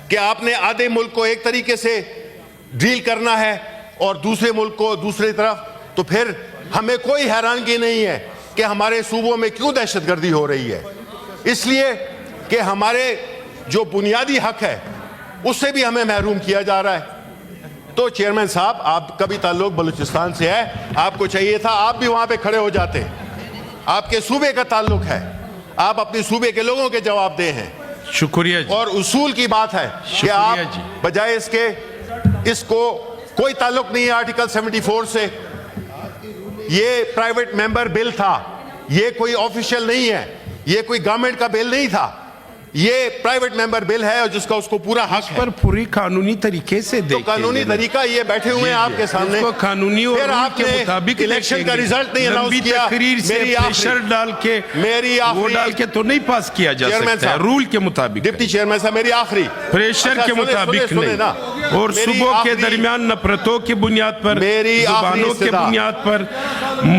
कि आपने आधे मुल्क को एक तरीके से डील करना है और दूसरे मुल्क को दूसरी तरफ, तो फिर हमें कोई हैरानगी नहीं है कि हमारे सूबों में क्यों दहशतगर्दी हो रही है। इसलिए कि हमारे जो बुनियादी हक है उससे भी हमें महरूम किया जा रहा है। तो चेयरमैन साहब, आपका भी ताल्लुक बलूचिस्तान से है, आपको चाहिए था आप भी वहां पे खड़े हो जाते। आपके सूबे का ताल्लुक है, आप अपने सूबे के लोगों के जवाबदेह हैं। शुक्रिया जी। और उसूल की बात है कि आप बजाय इसको कोई ताल्लुक नहीं है आर्टिकल 74 से। ये प्राइवेट मेंबर बिल था, ये कोई ऑफिशियल नहीं है, ये कोई गवर्नमेंट का बिल नहीं था, ये प्राइवेट मेंबर बिल है और जिसका उसको पूरा हक है। पर पूरी कानूनी तरीके से तो कानूनी तरीका ये बैठे हुए हैं आपके सामने, कानूनी और फिर आपके मुताबिक इलेक्शन का रिजल्ट नहीं अनाउंस किया, तकरीर से प्रेशर डाल के वो डाल के तो नहीं पास किया जा सकता है रूल के मुताबिक। डिप्टी चेयरमैन साहब, मेरी आखिरी प्रेशर के मुताबिक नहीं, और सुबह के दरमियान नफरतों की बुनियाद पर, जुबानों के बुनियाद पर।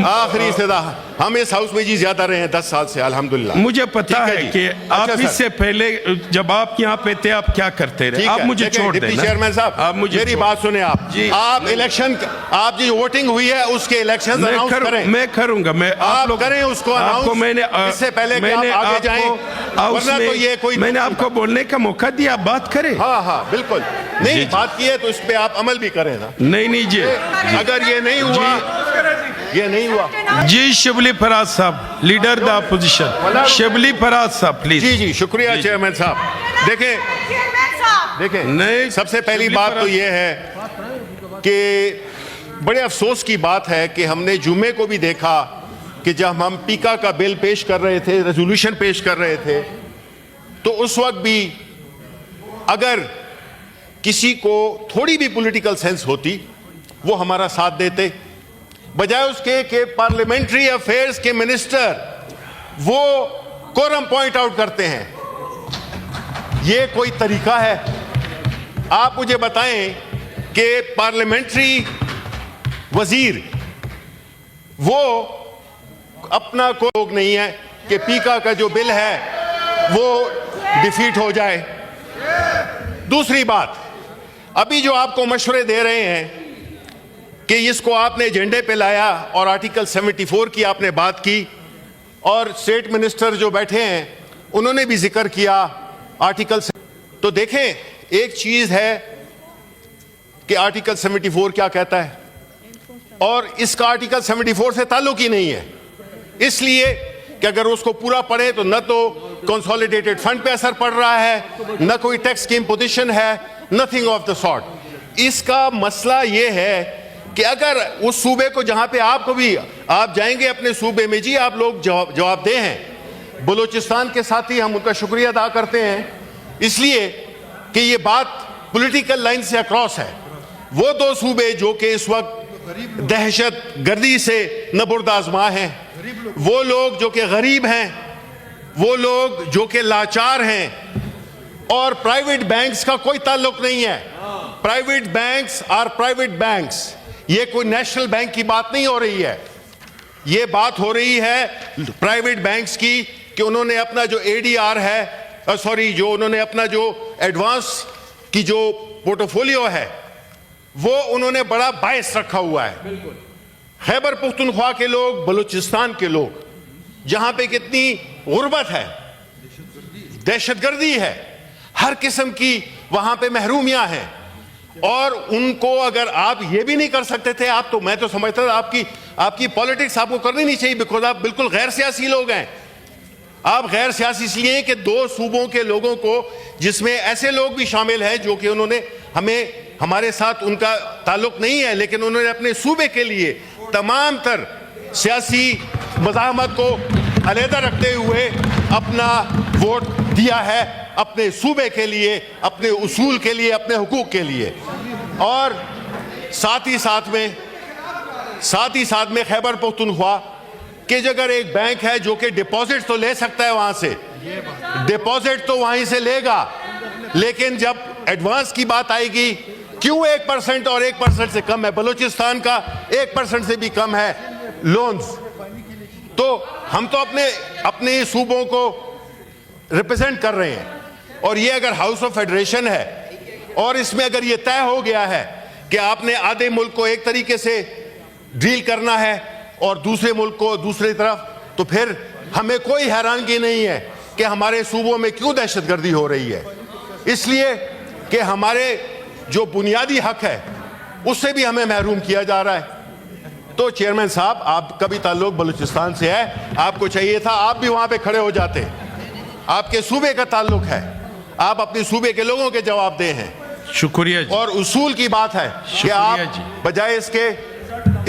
आखिरी इस्तदा, हम इस हाउस में जी ज्यादा रहे हैं 10 साल से अल्हम्दुलिल्लाह। मुझे पता है कि आप इससे पहले जब आप यहाँ पे थे आप क्या करते रहे। आप मुझे छोड़ देना। चेयरमैन साहब, आप मुझे मेरी बात सुने। आप इलेक्शन, आप जो वोटिंग हुई है उसके इलेक्शन अनाउंस करें। मैं करूंगा, मैं आप लोग करें उसको अनाउंस। मैंने इससे पहले कि आप आगे जाएं, वरना तो ये कोई, मैंने आपको बोलने का मौका दिया, आप बात करें। हाँ हाँ बिल्कुल, नहीं बात की है तो इस पे आप अमल भी करें ना। नहीं जी, अगर ये नहीं हुआ, ये नहीं हुआ जी। शिबली फराज साहब, leader the opposition, Shibli Faraz साहब प्लीज। जी शुक्रिया चेयरमैन साहब। देखें नहीं, सबसे पहली बात तो ये है कि बड़े अफसोस की बात है कि हमने जुमे को भी देखा कि जब हम पीका का बिल पेश कर रहे थे, रेजोल्यूशन पेश कर रहे थे, तो उस वक्त भी अगर किसी को थोड़ी भी पॉलिटिकल सेंस होती वो हमारा साथ देते, बजाय उसके कि पार्लियामेंट्री अफेयर्स के मिनिस्टर वो कोरम पॉइंट आउट करते हैं। ये कोई तरीका है? आप मुझे बताएं कि पार्लियामेंट्री वजीर वो अपना कोई लोग नहीं है कि पीका का जो बिल है वो डिफीट हो जाए। दूसरी बात, अभी जो आपको मशवरे दे रहे हैं कि इसको आपने एजेंडे पे लाया और आर्टिकल 74 की आपने बात की, और स्टेट मिनिस्टर जो बैठे हैं उन्होंने भी जिक्र किया आर्टिकल। तो देखें, एक चीज है कि आर्टिकल 74 क्या कहता है और इसका आर्टिकल 74 से ताल्लुक ही नहीं है, इसलिए कि अगर उसको पूरा पढ़े तो न तो कंसोलिडेटेड फंड पे असर पड़ रहा है, न कोई टैक्स की इम्पोजिशन है, नथिंग ऑफ द सॉर्ट। इसका मसला यह है कि अगर उस सूबे को जहां पे आपको भी, आप जाएंगे अपने सूबे में जी, आप लोग जवाबदेह हैं, बलूचिस्तान के साथ ही हम उनका शुक्रिया अदा करते हैं, इसलिए कि ये बात पॉलिटिकल लाइन से अक्रॉस है। वो दो सूबे जो कि इस वक्त दहशत गर्दी से नबुर्दाजमा हैं, वो लोग जो कि गरीब हैं, वो लोग जो कि लाचार हैं, और प्राइवेट बैंक्स का कोई ताल्लुक नहीं है। Private banks are private banks, ये कोई नेशनल बैंक की बात नहीं हो रही है। ये बात हो रही है प्राइवेट बैंक्स की कि उन्होंने अपना जो एडीआर है, जो उन्होंने अपना जो एडवांस की जो पोर्टफोलियो है वो उन्होंने बड़ा बायस रखा हुआ है। खैबर पुख्तनख्वा के लोग, बलूचिस्तान के लोग, जहां पे कितनी गुर्बत है, दहशतगर्दी है, हर किस्म की वहां पे महरूमियां हैं, और उनको अगर आप ये भी नहीं कर सकते थे, आप तो, मैं तो समझता था आपकी पॉलिटिक्स आपको करनी नहीं चाहिए, बिकॉज आप बिल्कुल गैर सियासी लोग हैं। आप गैर सियासी इसलिए हैं कि दो सूबों के लोगों को, जिसमें ऐसे लोग भी शामिल हैं जो कि उन्होंने हमारे साथ उनका ताल्लुक नहीं है, लेकिन उन्होंने अपने सूबे के लिए तमाम तर सियासी मज़ाहमत को अलहदा रखते हुए अपना वोट दिया है अपने सूबे के लिए, अपने उसूल के लिए, अपने हुकूक के लिए। और साथ ही साथ में खैबर पख्तूनख्वा कि अगर एक बैंक है जो कि डिपॉजिट तो ले सकता है, वहां से डिपॉजिट तो वहीं से लेगा, लेकिन जब एडवांस की बात आएगी, क्यों 1% और 1% से कम है, बलूचिस्तान का 1% से भी कम है लोन्स। तो हम तो अपने सूबों को रिप्रेजेंट कर रहे हैं, और ये अगर हाउस ऑफ फेडरेशन है और इसमें अगर ये तय हो गया है कि आपने आधे मुल्क को एक तरीके से डील करना है और दूसरे मुल्क को दूसरी तरफ, तो फिर हमें कोई हैरानगी नहीं है कि हमारे सूबों में क्यों दहशतगर्दी हो रही है। इसलिए कि हमारे जो बुनियादी हक है उससे भी हमें महरूम किया जा रहा है। तो चेयरमैन साहब, आपका भी ताल्लुक बलूचिस्तान से है, आपको चाहिए था आप भी वहां पे खड़े हो जाते। आपके सूबे का ताल्लुक है, आप अपने सूबे के लोगों के जवाबदेह हैं। शुक्रिया जी। और उसूल की बात है कि आप बजाय इसके,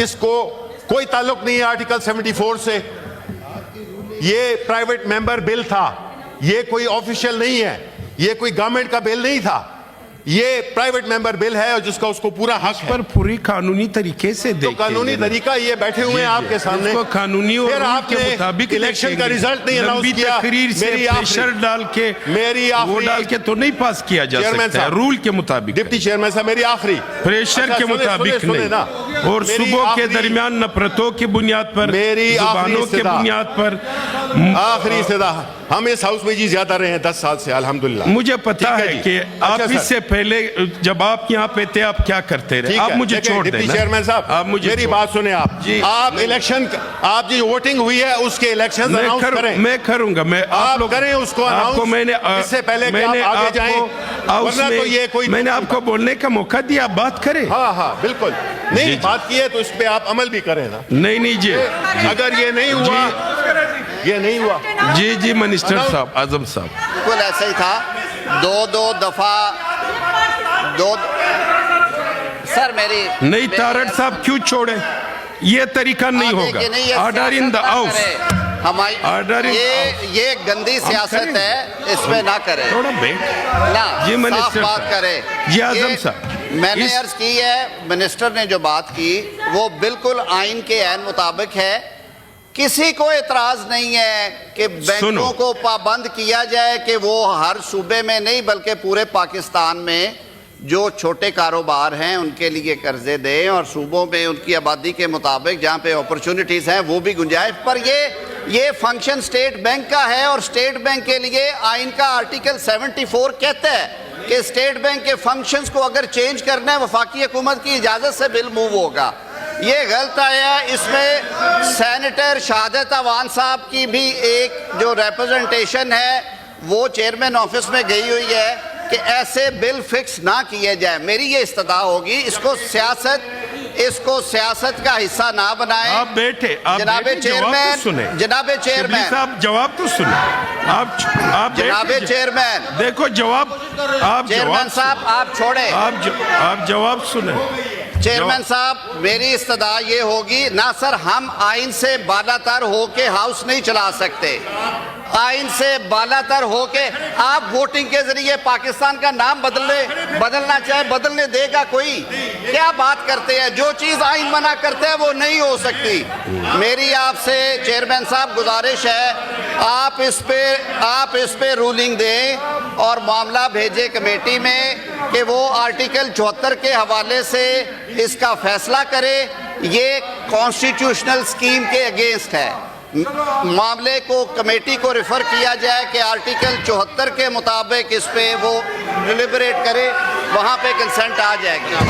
इसको कोई ताल्लुक नहीं है आर्टिकल 74 से। ये प्राइवेट मेंबर बिल था, ये कोई ऑफिशियल नहीं है, ये कोई गवर्नमेंट का बिल नहीं था, ये प्राइवेट मेंबर बिल है और जिसका उसको पूरा हक है। पर पूरी कानूनी तरीके से तो कानूनी तरीका ये बैठे हुए हैं आपके सामने, कानूनी और फिर आपने मुताबिक इलेक्शन का रिजल्ट नहीं अनाउंस किया, तकरीर से प्रेशर डाल के वो डाल के तो नहीं पास किया जा सकता है रूल के मुताबिक। डिप्टी चेयरमैन साहब, मेरी आखिरी, प्रेशर के मुताबिक नहीं, और सुबह के दरमियान नफरतों की बुनियाद पर, जुबानों के बुनियाद पर। आखिरी इस्तदा, हम इस हाउस में जी ज्यादा रहे हैं 10 साल से अल्हम्दुलिल्लाह। मुझे पता है कि आप इससे पहले जब आप यहाँ पे थे आप क्या करते रहे। आप मुझे छोड़ देना। चेयरमैन साहब, आप मुझे मेरी बात सुने। आप इलेक्शन, आप जो वोटिंग हुई है उसके इलेक्शन अनाउंस करें। मैं करूंगा, मैं आप लोग करें उसको अनाउंस। मैंने इससे पहले कि आप आगे जाएं, वरना तो ये कोई, मैंने आपको बोलने का मौका दिया, आप बात करें। हाँ हाँ बिल्कुल, नहीं बात की है तो इस पे आप अमल भी करें ना। नहीं जी, अगर ये नहीं हुआ, ये नहीं हुआ। जी मिनिस्टर साहब, आजम साहब, बिल्कुल ऐसा ही था। दो दफा सर मेरी नहीं तारड़ साहब क्यों छोड़े, ये तरीका नहीं होगा। ऑर्डर इन द हाउस, हमारी ये गंदी सियासत है, इसमें ना करें, थोड़ा बैठ ना जी साफ बात करें। जी आजम साहब, मैंने अर्ज की है, मिनिस्टर ने जो बात की वो बिल्कुल आइन के ऐन मुताबिक है। किसी को एतराज नहीं है कि बैंकों को पाबंद किया जाए कि वो हर सूबे में नहीं बल्कि पूरे पाकिस्तान में जो छोटे कारोबार हैं उनके लिए कर्जे दें और सूबों में उनकी आबादी के मुताबिक जहाँ पे अपॉर्चुनिटीज़ हैं वो भी गुंजाइश। पर ये फंक्शन स्टेट बैंक का है और स्टेट बैंक के लिए आइन का आर्टिकल 74 कहता है कि स्टेट बैंक के फंक्शंस को अगर चेंज करना है वफाकी हुकूमत की इजाज़त से बिल मूव होगा। ये गलत आया। इसमें सेनेटर शहादत अवान साहब की भी एक जो रिप्रेजेंटेशन है वो चेयरमैन ऑफिस में गई हुई है कि ऐसे बिल फिक्स ना किए जाए। मेरी ये इस्तदा होगी, इसको सियासत का हिस्सा ना बनाएं। आप बैठे, जनाबे चेयरमैन, जनाबे चेयरमैन साहब जवाब तो सुने। आप जनाबे चेयरमैन देखो जवाब, आप चेयरमैन साहब आप छोड़े, आप जवाब सुने। चेयरमैन साहब मेरी इस्तदा ये होगी, ना सर हम आइन से बालातर होके हाउस नहीं चला सकते। आइन से बालातर होके आप वोटिंग के जरिए पाकिस्तान का नाम बदलना चाहे बदलने देगा कोई? क्या बात करते हैं? जो चीज आइन मना करते हैं वो नहीं हो सकती। मेरी आपसे चेयरमैन साहब गुजारिश है, आप इस पे रूलिंग दें और मामला भेजे कमेटी में कि वो आर्टिकल 74 के हवाले से इसका फैसला करे। ये कॉन्स्टिट्यूशनल स्कीम के अगेंस्ट है। मामले को कमेटी को रेफर किया जाए कि आर्टिकल 74 के मुताबिक इस पे वो डिलिबरेट करे, वहाँ पे कंसेंट आ जाएगी।